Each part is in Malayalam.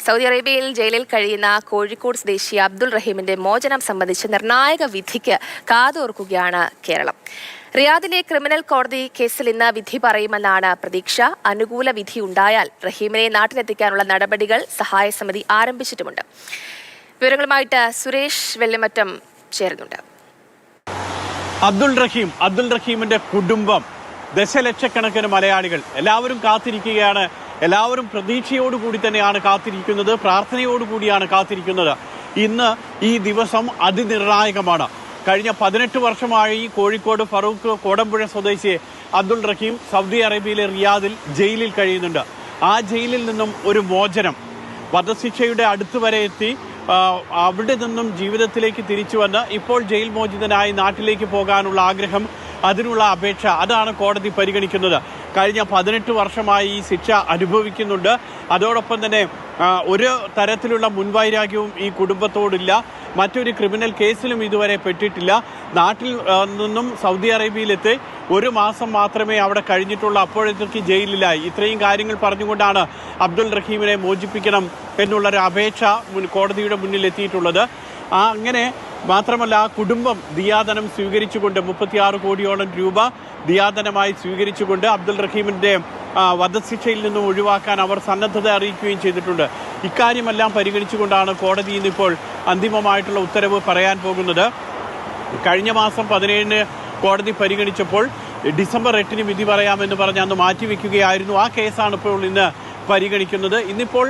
സൗദി അറേബ്യയിൽ ജയിലിൽ കഴിയുന്ന കോഴിക്കോട് സ്വദേശി അബ്ദുൾ റഹീമിന്റെ മോചനം സംബന്ധിച്ച് നിർണായക വിധിക്ക് കാതോർക്കുകയാണ് കേരളം. റിയാദിലെ ക്രിമിനൽ കോടതി കേസിൽ ഇന്ന് വിധി പറയുമെന്നാണ് പ്രതീക്ഷ. അനുകൂല വിധി ഉണ്ടായാൽ റഹീമിനെ നാട്ടിലെത്തിക്കാനുള്ള നടപടികൾ സഹായ സമിതി ആരംഭിച്ചിട്ടുമുണ്ട്. വിവരങ്ങളുമായിട്ട് സുരേഷ് വെള്ളിമറ്റം ചേരുന്നുണ്ട്. അബ്ദുൾ റഹീമിന്റെ കുടുംബം, ദശലക്ഷക്കണക്കിന് മലയാളികൾ എല്ലാവരും കാത്തിരിക്കുകയാണ്. എല്ലാവരും പ്രതീക്ഷയോടുകൂടി തന്നെയാണ് കാത്തിരിക്കുന്നത്, പ്രാർത്ഥനയോടുകൂടിയാണ് കാത്തിരിക്കുന്നത്. ഇന്ന് ഈ ദിവസം അതിനിർണായകമാണ്. കഴിഞ്ഞ 18 വർഷമായി കോഴിക്കോട് ഫറൂഖ് കോടമ്പുഴ സ്വദേശി അബ്ദുൾ റഹീം സൗദി അറേബ്യയിലെ റിയാദിൽ ജയിലിൽ കഴിയുന്നുണ്ട്. ആ ജയിലിൽ നിന്നും ഒരു മോചനം, വധശിക്ഷയുടെ അടുത്ത് വരെ എത്തി അവിടെ നിന്നും ജീവിതത്തിലേക്ക് തിരിച്ചു വന്ന് ഇപ്പോൾ ജയിൽ മോചിതനായി നാട്ടിലേക്ക് പോകാനുള്ള ആഗ്രഹം, അതിനുള്ള അപേക്ഷ, അതാണ് കോടതി പരിഗണിക്കുന്നത്. കഴിഞ്ഞ 18 വർഷമായി ഈ ശിക്ഷ അനുഭവിക്കുന്നുണ്ട്. അതോടൊപ്പം തന്നെ ഒരു തരത്തിലുള്ള മുൻവൈരാഗ്യവും ഈ കുടുംബത്തോടില്ല. മറ്റൊരു ക്രിമിനൽ കേസിലും ഇതുവരെ പെട്ടിട്ടില്ല. നാട്ടിൽ നിന്നും സൗദി അറേബ്യയിലെത്തി 1 മാസം മാത്രമേ അവിടെ കഴിഞ്ഞിട്ടുള്ളൂ. അപ്പോഴത്തേക്ക് ജയിലിലായി. ഇത്രയും കാര്യങ്ങൾ പറഞ്ഞുകൊണ്ടാണ് അബ്ദുൾ റഹീമിനെ മോചിപ്പിക്കണം എന്നുള്ളൊരു അപേക്ഷ കോടതിയുടെ മുന്നിൽ എത്തിയിട്ടുള്ളത്. അങ്ങനെ മാത്രമല്ല, കുടുംബം ദിയാധനം സ്വീകരിച്ചുകൊണ്ട് 36 കോടിയോളം രൂപ ദിയാധനമായി സ്വീകരിച്ചുകൊണ്ട് അബ്ദുൾ റഹീമിന്റെ വധശിക്ഷയിൽ നിന്നും ഒഴിവാക്കാൻ അവർ സന്നദ്ധത അറിയിക്കുകയും ചെയ്തിട്ടുണ്ട്. ഇക്കാര്യമെല്ലാം പരിഗണിച്ചുകൊണ്ടാണ് കോടതി ഇന്നിപ്പോൾ അന്തിമമായിട്ടുള്ള ഉത്തരവ് പറയാൻ പോകുന്നത്. കഴിഞ്ഞ മാസം 17-ന് കോടതി പരിഗണിച്ചപ്പോൾ ഡിസംബർ 8-ന് വിധി പറയാമെന്ന് പറഞ്ഞ് അന്ന് മാറ്റിവെക്കുകയായിരുന്നു. ആ കേസാണ് ഇപ്പോൾ ഇന്ന് പരിഗണിക്കുന്നത്. ഇന്നിപ്പോൾ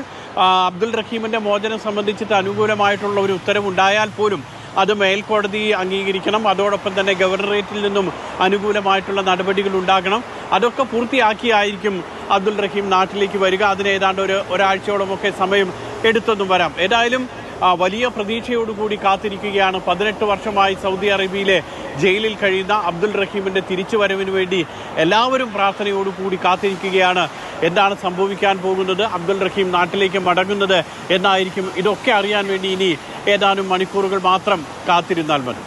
അബ്ദുൾ റഹീമിന്റെ മോചനം സംബന്ധിച്ചിട്ട് അനുകൂലമായിട്ടുള്ള ഒരു ഉത്തരവുണ്ടായാൽ പോലും അത് മേൽക്കോടതി അംഗീകരിക്കണം. അതോടൊപ്പം തന്നെ ഗവർണറേറ്റിൽ നിന്നും അനുകൂലമായിട്ടുള്ള നടപടികൾ ഉണ്ടാകണം. അതൊക്കെ പൂർത്തിയാക്കിയായിരിക്കും അബ്ദുൾ റഹീം നാട്ടിലേക്ക് വരിക. അതിന് ഏതാണ്ട് ഒരാഴ്ചയോളമൊക്കെ സമയം എടുത്തൊന്നും വരാം. ഏതായാലും വലിയ പ്രതീക്ഷയോടുകൂടി കാത്തിരിക്കുകയാണ്. 18 വർഷമായി സൗദി അറേബ്യയിലെ ജയിലിൽ കഴിയുന്ന അബ്ദുൾ റഹീമിന്റെ തിരിച്ചുവരവിന് വേണ്ടി എല്ലാവരും പ്രാർത്ഥനയോടുകൂടി കാത്തിരിക്കുകയാണ്. എന്താണ് സംഭവിക്കാൻ പോകുന്നത്, അബ്ദുൾ റഹീം നാട്ടിലേക്ക് മടങ്ങുന്നത് എന്നായിരിക്കും, ഇതൊക്കെ അറിയാൻ വേണ്ടി ഇനി ഏതാനും മണിക്കൂറുകൾ മാത്രം കാത്തിരുന്നാൽ മതി.